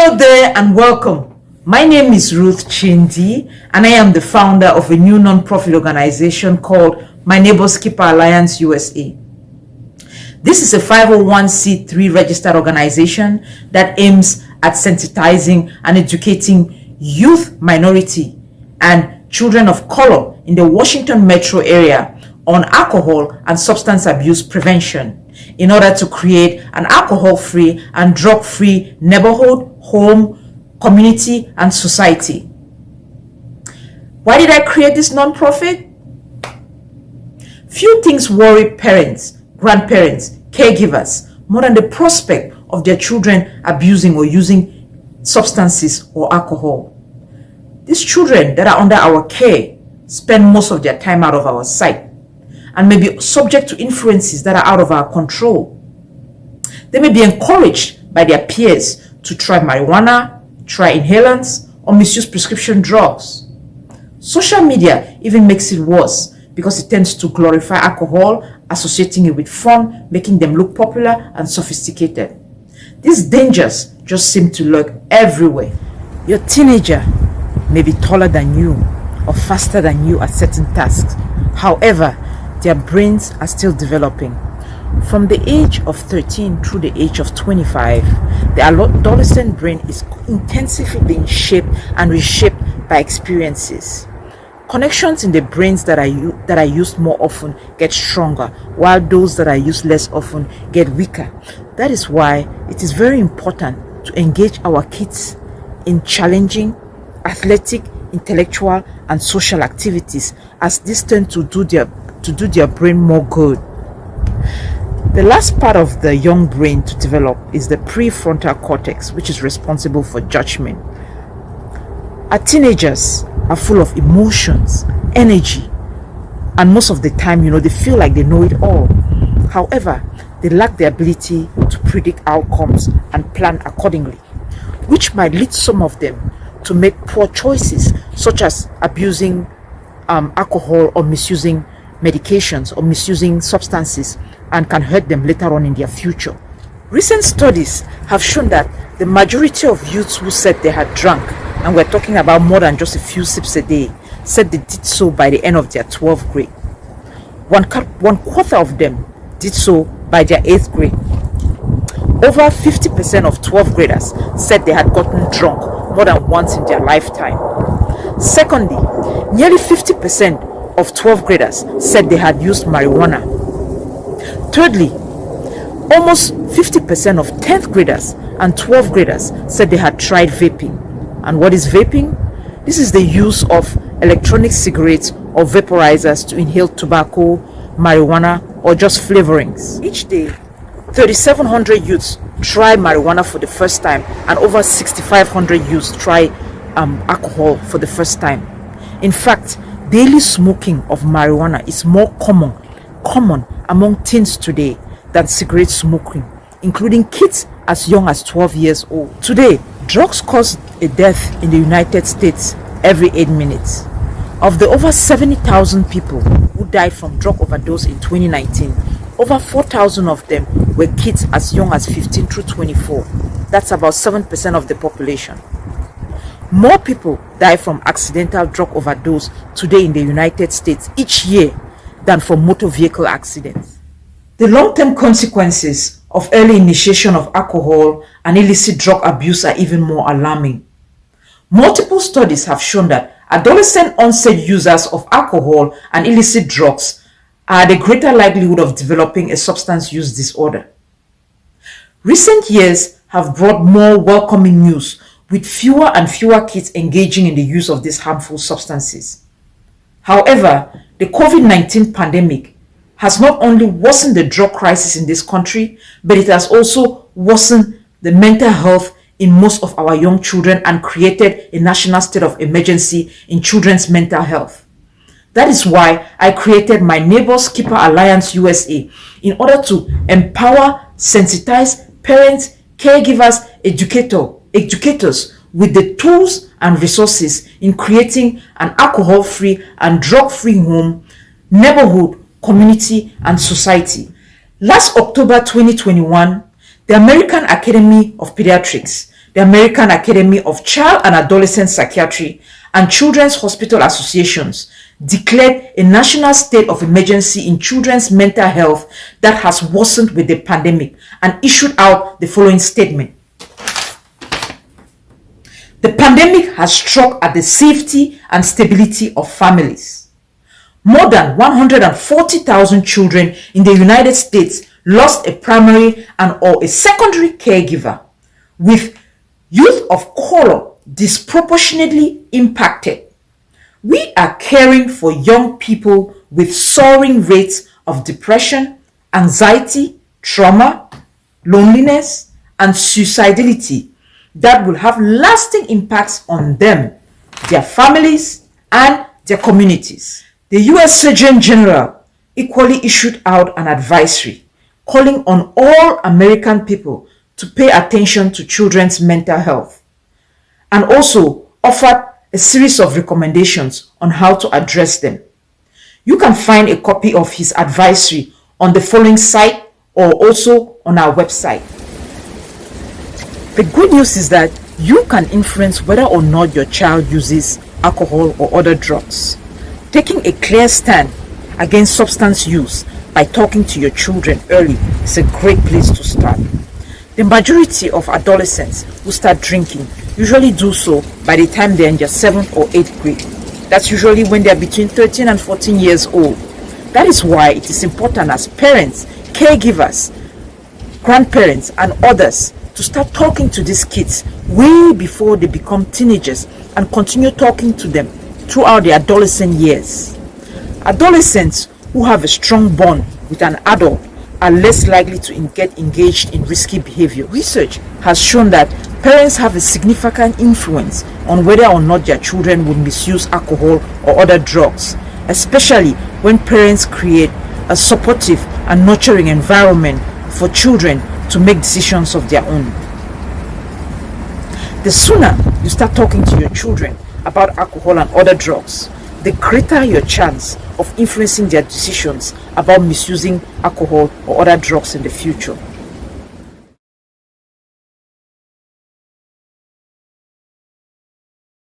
Hello there and welcome. My name is Ruth Chindi and I am the founder of a new non-profit organization called My Neighbor's Keeper Alliance USA. This is a 501c3 registered organization that aims at sensitizing and educating youth, minority, and children of color in the Washington metro area on alcohol and substance abuse prevention in order to create an alcohol-free and drug-free neighborhood, home, community, and society. Why did I create this nonprofit? Few things worry parents, grandparents, caregivers more than the prospect of their children abusing or using substances or alcohol. These children that are under our care spend most of their time out of our sight and may be subject to influences that are out of our control. They may be encouraged by their peers to try marijuana, try inhalants, or misuse prescription drugs. Social media even makes it worse because it tends to glorify alcohol, associating it with fun, making them look popular and sophisticated. These dangers just seem to lurk everywhere. Your teenager may be taller than you or faster than you at certain tasks. However, their brains are still developing. From the age of 13 through the age of 25, the adolescent brain is intensively being shaped and reshaped by experiences. Connections in the brains that are used more often get stronger, while those that are used less often get weaker. That is why it is very important to engage our kids in challenging, athletic, intellectual, and social activities, as these tend to do their brain more good. The last part of the young brain to develop is the prefrontal cortex, which is responsible for judgment. Our teenagers are full of emotions, energy, and most of the time, they feel like they know it all. However, they lack the ability to predict outcomes and plan accordingly, which might lead some of them to make poor choices, such as abusing alcohol or misusing medications or misusing substances, and can hurt them later on in their future. Recent studies have shown that the majority of youths who said they had drunk, and we're talking about more than just a few sips a day, said they did so by the end of their 12th grade. One quarter of them did so by their 8th grade. Over 50% of 12th graders said they had gotten drunk more than once in their lifetime. Secondly, nearly 50% of 12th graders said they had used marijuana. Thirdly, almost 50% of 10th graders and 12th graders said they had tried vaping. And what is vaping? This is the use of electronic cigarettes or vaporizers to inhale tobacco, marijuana, or just flavorings. Each day, 3,700 youths try marijuana for the first time, and over 6,500 youths try alcohol for the first time. In fact, daily smoking of marijuana is more common among teens today than cigarette smoking, including kids as young as 12 years old. Today, drugs cause a death in the United States every 8 minutes. Of the over 70,000 people who died from drug overdose in 2019, over 4,000 of them were kids as young as 15 through 24. That's about 7% of the population. More people die from accidental drug overdose today in the United States each year than from motor vehicle accidents. The long-term consequences of early initiation of alcohol and illicit drug abuse are even more alarming. Multiple studies have shown that adolescent onset users of alcohol and illicit drugs are at a greater likelihood of developing a substance use disorder. Recent years have brought more welcoming news, with fewer and fewer kids engaging in the use of these harmful substances. However, the COVID-19 pandemic has not only worsened the drug crisis in this country, but it has also worsened the mental health in most of our young children and created a national state of emergency in children's mental health. That is why I created My Neighbor's Keeper Alliance USA in order to empower, sensitize parents, caregivers, educators with the tools and resources in creating an alcohol-free and drug-free home, neighborhood, community, and society. Last October 2021, the American Academy of Pediatrics the American Academy of Child and Adolescent Psychiatry, and Children's Hospital Associations declared a national state of emergency in children's mental health that has worsened with the pandemic and issued out the following statement. The pandemic has struck at the safety and stability of families. More than 140,000 children in the United States lost a primary and or a secondary caregiver, with youth of color disproportionately impacted. We are caring for young people with soaring rates of depression, anxiety, trauma, loneliness, and suicidality that will have lasting impacts on them, their families, and their communities. The U.S. Surgeon General equally issued out an advisory calling on all American people to pay attention to children's mental health, and also offered a series of recommendations on how to address them. You can find a copy of his advisory on the following site or also on our website. The good news is that you can influence whether or not your child uses alcohol or other drugs. Taking a clear stand against substance use by talking to your children early is a great place to start. The majority of adolescents who start drinking usually do so by the time they're in their 7th or 8th grade. That's usually when they're between 13 and 14 years old. That is why it is important as parents, caregivers, grandparents, and others to start talking to these kids way before they become teenagers and continue talking to them throughout their adolescent years. Adolescents who have a strong bond with an adult are less likely to get engaged in risky behavior. Research has shown that parents have a significant influence on whether or not their children would misuse alcohol or other drugs, especially when parents create a supportive and nurturing environment for children to make decisions of their own. The sooner you start talking to your children about alcohol and other drugs, the greater your chance of influencing their decisions about misusing alcohol or other drugs in the future.